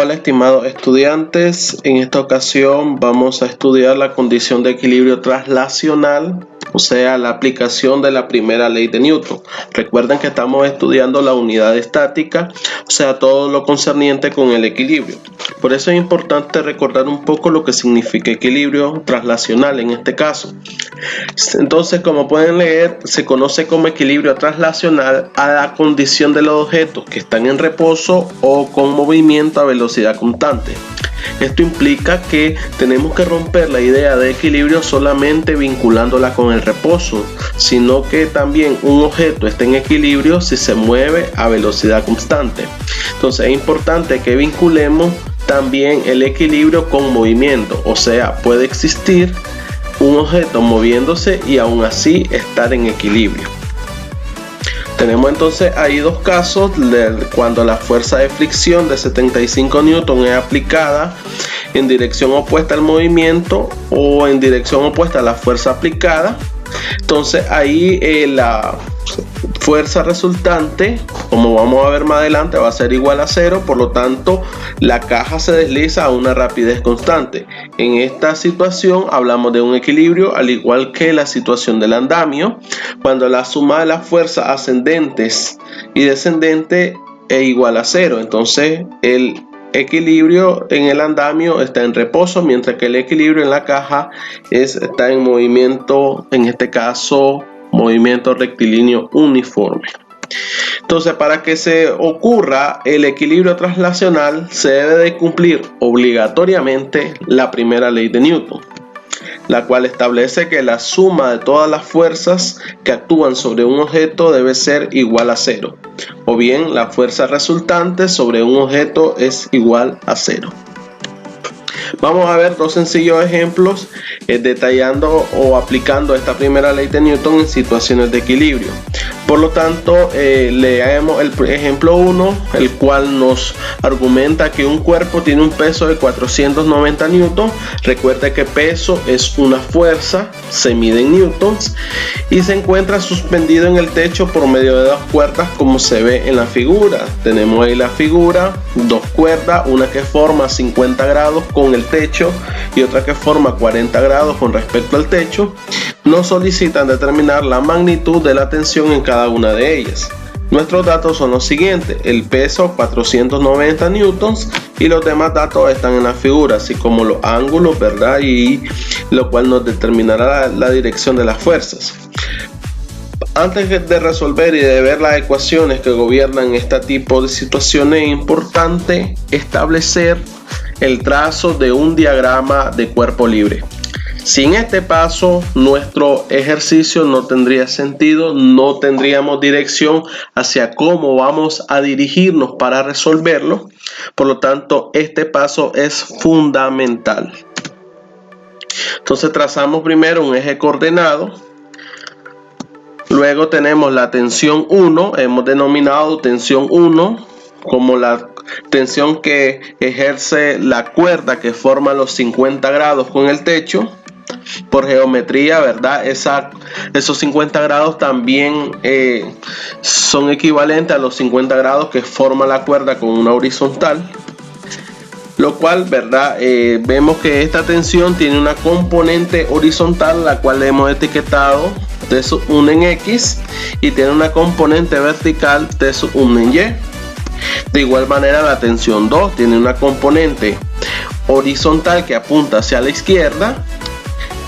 Hola estimados estudiantes, en esta ocasión vamos a estudiar la condición de equilibrio traslacional, o sea, la aplicación de la primera ley de Newton. Recuerden que estamos estudiando la unidad estática, o sea, todo lo concerniente con el equilibrio. Por eso es importante recordar un poco lo que significa equilibrio traslacional en este caso. Entonces, como pueden leer, se conoce como equilibrio traslacional a la condición de los objetos que están en reposo o con movimiento a velocidad constante. Esto implica que tenemos que romper la idea de equilibrio solamente vinculándola con el reposo, sino que también un objeto está en equilibrio si se mueve a velocidad constante. Entonces es importante que vinculemos también el equilibrio con movimiento, o sea, puede existir un objeto moviéndose y aún así estar en equilibrio. Tenemos entonces ahí dos casos cuando la fuerza de fricción de 75 Newton es aplicada en dirección opuesta al movimiento o en dirección opuesta a la fuerza aplicada. Entonces ahí la fuerza resultante, como vamos a ver más adelante, va a ser igual a cero, por lo tanto la caja se desliza a una rapidez constante. En esta situación hablamos de un equilibrio, al igual que la situación del andamio, cuando la suma de las fuerzas ascendentes y descendentes es igual a cero. Entonces el equilibrio en el andamio está en reposo, mientras que el equilibrio en la caja está en movimiento, en este caso movimiento rectilíneo uniforme. Entonces, para que se ocurra el equilibrio traslacional, se debe de cumplir obligatoriamente la primera ley de Newton, la cual establece que la suma de todas las fuerzas que actúan sobre un objeto debe ser igual a cero, o bien la fuerza resultante sobre un objeto es igual a cero. Vamos a ver dos sencillos ejemplos detallando o aplicando esta primera ley de Newton en situaciones de equilibrio. Por lo tanto, leemos el ejemplo 1, el cual nos argumenta que un cuerpo tiene un peso de 490 newtons. Recuerde que peso es una fuerza, se mide en newtons, y se encuentra suspendido en el techo por medio de dos cuerdas, como se ve en la figura. Tenemos ahí la figura, dos cuerdas, una que forma 50 grados con el techo y otra que forma 40 grados con respecto al techo. Nos solicitan determinar la magnitud de la tensión en cada una de ellas. Nuestros datos son los siguientes: el peso 490 newtons y los demás datos están en la figura, así como los ángulos, ¿verdad? Y lo cual nos determinará la dirección de las fuerzas. Antes de resolver y de ver las ecuaciones que gobiernan este tipo de situaciones, es importante establecer el trazo de un diagrama de cuerpo libre. Sin este paso, nuestro ejercicio no tendría sentido, no tendríamos dirección hacia cómo vamos a dirigirnos para resolverlo. Por lo tanto, este paso es fundamental. Entonces, trazamos primero un eje coordenado. Luego tenemos la tensión 1, hemos denominado tensión 1 como la tensión que ejerce la cuerda que forma los 50 grados con el techo. Por geometría, ¿verdad? Esos 50 grados también son equivalentes a los 50 grados que forma la cuerda con una horizontal. Lo cual, ¿verdad? Vemos que esta tensión tiene una componente horizontal, la cual hemos etiquetado T sub 1 en X, y tiene una componente vertical T sub 1 en Y. De igual manera, la tensión 2 tiene una componente horizontal que apunta hacia la izquierda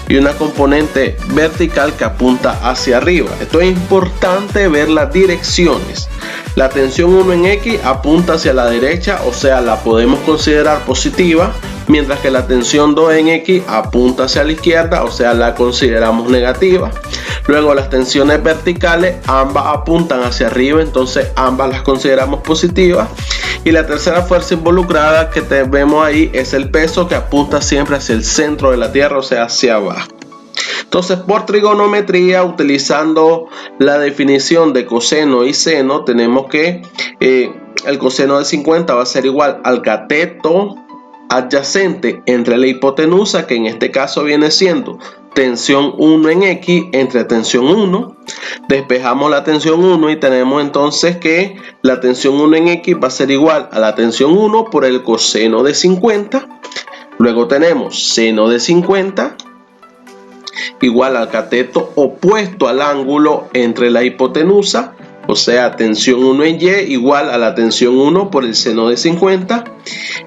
y una componente vertical que apunta hacia arriba. Esto es importante ver las direcciones. La tensión 1 en X apunta hacia la derecha, o sea, la podemos considerar positiva, mientras que la tensión 2 en X apunta hacia la izquierda, o sea, la consideramos negativa. Luego las tensiones verticales, ambas apuntan hacia arriba, entonces ambas las consideramos positivas. Y la tercera fuerza involucrada que vemos ahí es el peso, que apunta siempre hacia el centro de la Tierra, o sea, hacia abajo. Entonces, por trigonometría, utilizando la definición de coseno y seno, tenemos que el coseno de 50 va a ser igual al cateto adyacente entre la hipotenusa, que en este caso viene siendo tensión 1 en X entre tensión 1. Despejamos la tensión 1 y tenemos entonces que la tensión 1 en X va a ser igual a la tensión 1 por el coseno de 50. Luego tenemos seno de 50 igual al cateto opuesto al ángulo entre la hipotenusa, o sea, tensión 1 en Y igual a la tensión 1 por el seno de 50.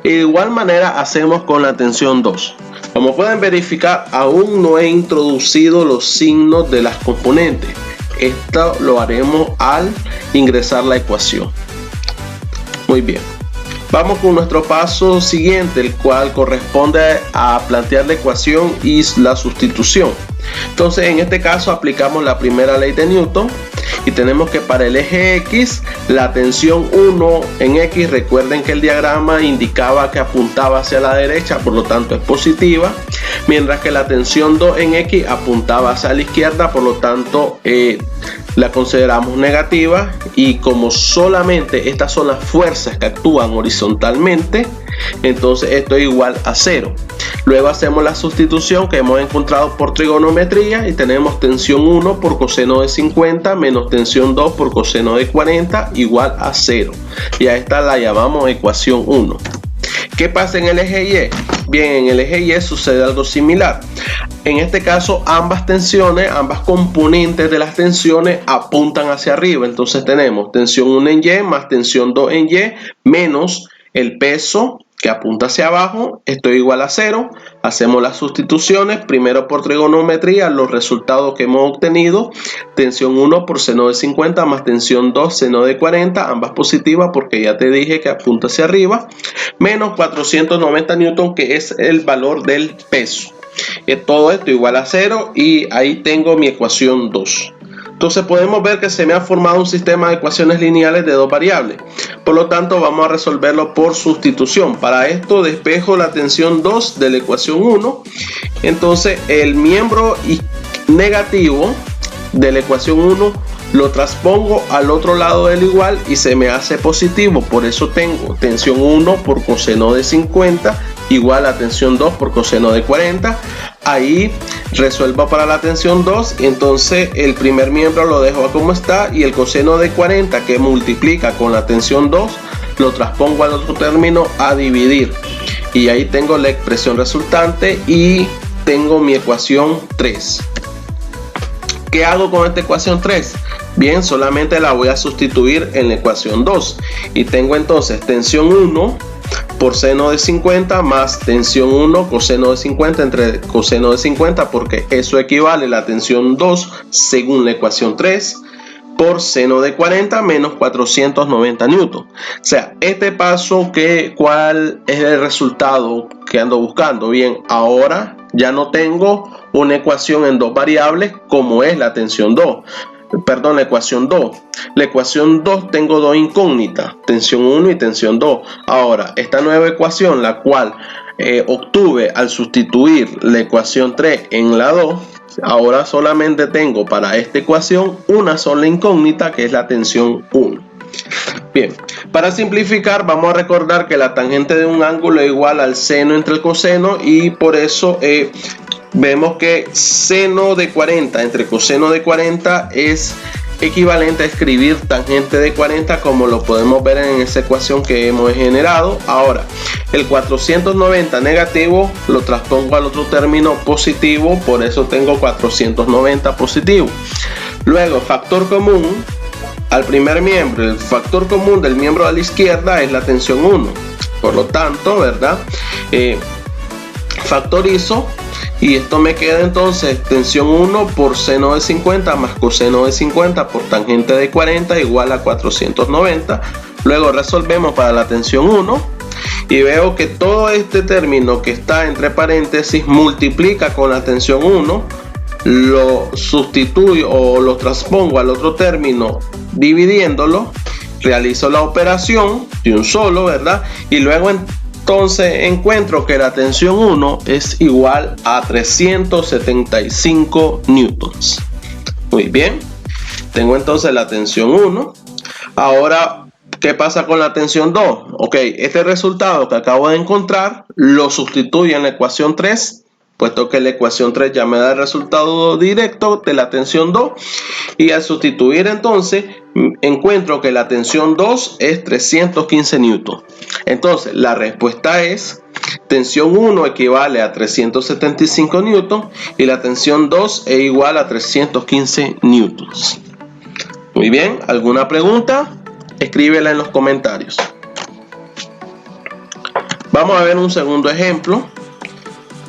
De igual manera hacemos con la tensión 2. Como pueden verificar, aún no he introducido los signos de las componentes. Esto lo haremos al ingresar la ecuación. Muy bien. Vamos con nuestro paso siguiente, el cual corresponde a plantear la ecuación y la sustitución. Entonces, en este caso aplicamos la primera ley de Newton y tenemos que para el eje X, la tensión 1 en X, recuerden que el diagrama indicaba que apuntaba hacia la derecha, por lo tanto es positiva, mientras que la tensión 2 en X apuntaba hacia la izquierda, por lo tanto la consideramos negativa, y como solamente estas son las fuerzas que actúan horizontalmente, entonces esto es igual a 0. Luego hacemos la sustitución que hemos encontrado por trigonometría y tenemos tensión 1 por coseno de 50 menos tensión 2 por coseno de 40 igual a 0. Y a esta la llamamos ecuación 1. ¿Qué pasa en el eje Y? Bien, en el eje Y sucede algo similar. En este caso, ambas tensiones, ambas componentes de las tensiones apuntan hacia arriba. Entonces tenemos tensión 1 en Y más tensión 2 en Y menos el peso que apunta hacia abajo. Esto es igual a 0. Hacemos las sustituciones. Primero por trigonometría, los resultados que hemos obtenido. Tensión 1 por seno de 50 más tensión 2 seno de 40. Ambas positivas porque ya te dije que apunta hacia arriba. Menos 490 newton, que es el valor del peso. Todo esto igual a 0 y ahí tengo mi ecuación 2. Entonces podemos ver que se me ha formado un sistema de ecuaciones lineales de dos variables. Por lo tanto, vamos a resolverlo por sustitución. Para esto despejo la tensión 2 de la ecuación 1. Entonces el miembro negativo de la ecuación 1 lo transpongo al otro lado del igual y se me hace positivo. Por eso tengo tensión 1 por coseno de 50 igual a tensión 2 por coseno de 40. Ahí resuelvo para la tensión 2, entonces el primer miembro lo dejo como está y el coseno de 40 que multiplica con la tensión 2 lo transpongo al otro término a dividir. Y ahí tengo la expresión resultante y tengo mi ecuación 3. ¿Qué hago con esta ecuación 3? Bien, solamente la voy a sustituir en la ecuación 2. Y tengo entonces tensión 1 por seno de 50 más tensión 1 coseno de 50 entre coseno de 50, porque eso equivale a la tensión 2 según la ecuación 3, por seno de 40 menos 490 newton. O sea, este paso, ¿cuál es el resultado que ando buscando? Bien, ahora ya no tengo una ecuación en dos variables como es la tensión 2. Perdón, la ecuación 2. La ecuación 2 tengo dos incógnitas, tensión 1 y tensión 2. Ahora, esta nueva ecuación, la cual obtuve al sustituir la ecuación 3 en la 2, ahora solamente tengo para esta ecuación una sola incógnita, que es la tensión 1. Bien, para simplificar vamos a recordar que la tangente de un ángulo es igual al seno entre el coseno, y por eso vemos que seno de 40 entre coseno de 40 es equivalente a escribir tangente de 40, como lo podemos ver en esa ecuación que hemos generado. Ahora, el 490 negativo lo transpongo al otro término positivo, por eso tengo 490 positivo. Luego, factor común al primer miembro. El factor común del miembro a la izquierda es la tensión 1. Por lo tanto, ¿verdad? Factorizo y esto me queda entonces tensión 1 por seno de 50 más coseno de 50 por tangente de 40 igual a 490. Luego resolvemos para la tensión 1 y veo que todo este término que está entre paréntesis multiplica con la tensión 1, lo sustituyo o lo transpongo al otro término dividiéndolo, realizo la operación de un solo, ¿verdad? Y luego entonces encuentro que la tensión 1 es igual a 375 newtons. Muy bien, tengo entonces la tensión 1. Ahora ¿Qué pasa con la tensión 2? Ok, este resultado que acabo de encontrar lo sustituyo en la ecuación 3, puesto que la ecuación 3 ya me da el resultado directo de la tensión 2. Y al sustituir entonces, encuentro que la tensión 2 es 315 newton. Entonces, la respuesta es: tensión 1 equivale a 375 newton y la tensión 2 es igual a 315 newtons. Muy bien, ¿alguna pregunta? Escríbela en los comentarios. Vamos a ver un segundo ejemplo,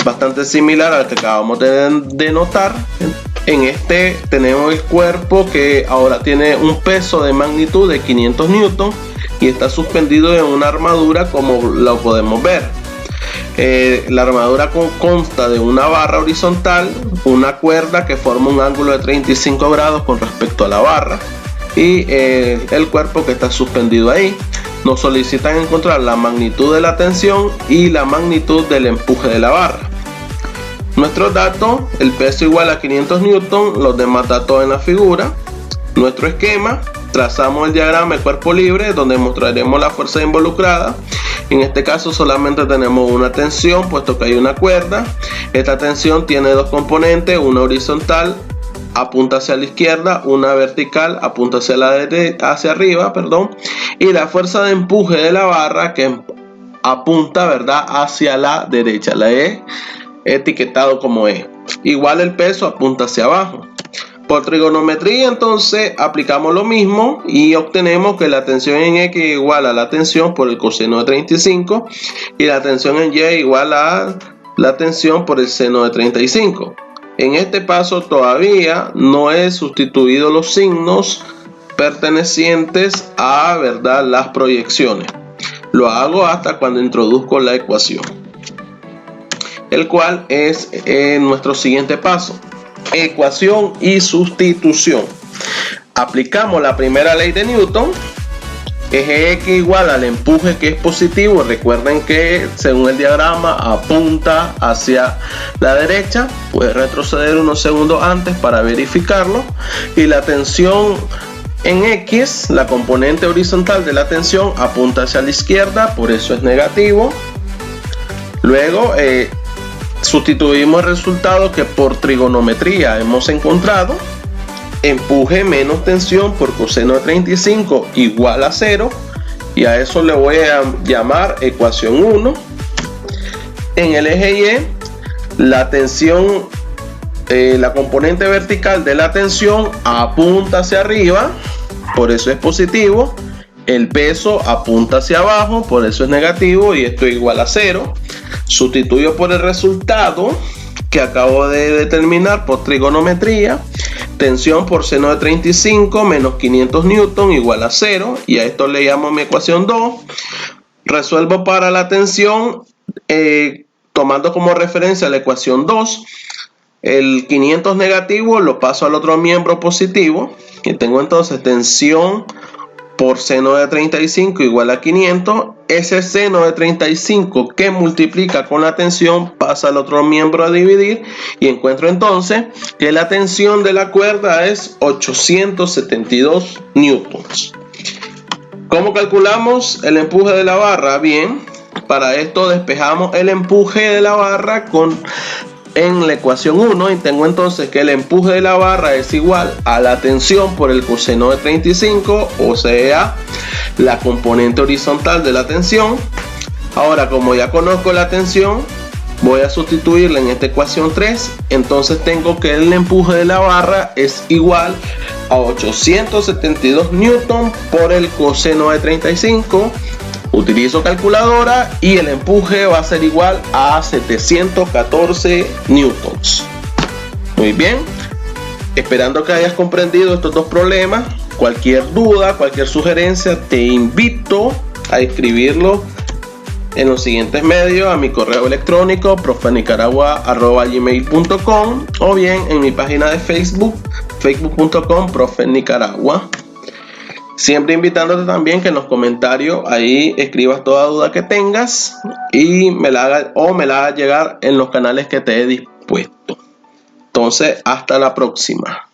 bastante similar al que acabamos de notar. En este tenemos el cuerpo que ahora tiene un peso de magnitud de 500 newton y está suspendido en una armadura, como lo podemos ver. La armadura consta de una barra horizontal, una cuerda que forma un ángulo de 35 grados con respecto a la barra y el cuerpo que está suspendido ahí. Nos solicitan encontrar la magnitud de la tensión y la magnitud del empuje de la barra. Nuestros datos: el peso igual a 500 newton, los demás datos en la figura. Nuestro esquema: trazamos el diagrama de cuerpo libre donde mostraremos la fuerza involucrada. En este caso solamente tenemos una tensión, puesto que hay una cuerda. Esta tensión tiene dos componentes: una horizontal apunta hacia la izquierda, una vertical apunta hacia arriba, y la fuerza de empuje de la barra que apunta, ¿verdad?, hacia la derecha. La he etiquetado como E. Igual el peso apunta hacia abajo. Por trigonometría entonces aplicamos lo mismo y obtenemos que la tensión en X igual a la tensión por el coseno de 35 y la tensión en Y igual a la tensión por el seno de 35. En este paso todavía no he sustituido los signos pertenecientes a, ¿verdad?, las proyecciones. Lo hago hasta cuando introduzco la ecuación, el cual es nuestro siguiente paso: ecuación y sustitución. Aplicamos la primera ley de Newton. Eje X igual al empuje, que es positivo. Recuerden que según el diagrama apunta hacia la derecha. Puedes retroceder unos segundos antes para verificarlo. Y la tensión en X, la componente horizontal de la tensión, apunta hacia la izquierda, por eso es negativo. Luego sustituimos el resultado que por trigonometría hemos encontrado. Empuje menos tensión por coseno de 35 igual a 0, y a eso le voy a llamar ecuación 1. En el eje Y, la tensión, la componente vertical de la tensión apunta hacia arriba, por eso es positivo. El peso apunta hacia abajo, por eso es negativo, y esto es igual a 0. Sustituyo por el resultado que acabo de determinar por trigonometría. Tensión por seno de 35 menos 500 newton igual a 0, y a esto le llamo mi ecuación 2. Resuelvo para la tensión tomando como referencia la ecuación 2. El 500 negativo lo paso al otro miembro positivo y tengo entonces tensión por seno de 35 igual a 500. Ese seno de 35 que multiplica con la tensión pasa al otro miembro a dividir, y encuentro entonces que la tensión de la cuerda es 872 newtons. ¿Cómo calculamos el empuje de la barra? Bien, para esto despejamos el empuje de la barra en la ecuación 1, y tengo entonces que el empuje de la barra es igual a la tensión por el coseno de 35, o sea, la componente horizontal de la tensión. Ahora, como ya conozco la tensión, voy a sustituirla en esta ecuación 3. Entonces tengo que el empuje de la barra es igual a 872 newton por el coseno de 35. Utilizo calculadora y el empuje va a ser igual a 714 newtons. Muy bien, esperando que hayas comprendido estos dos problemas. Cualquier duda, cualquier sugerencia, te invito a escribirlo en los siguientes medios: a mi correo electrónico profenicaragua@gmail.com, o bien en mi página de Facebook, facebook.com/profenicaragua. Siempre invitándote también que en los comentarios ahí escribas toda duda que tengas y me la hagas llegar en los canales que te he dispuesto. Entonces, hasta la próxima.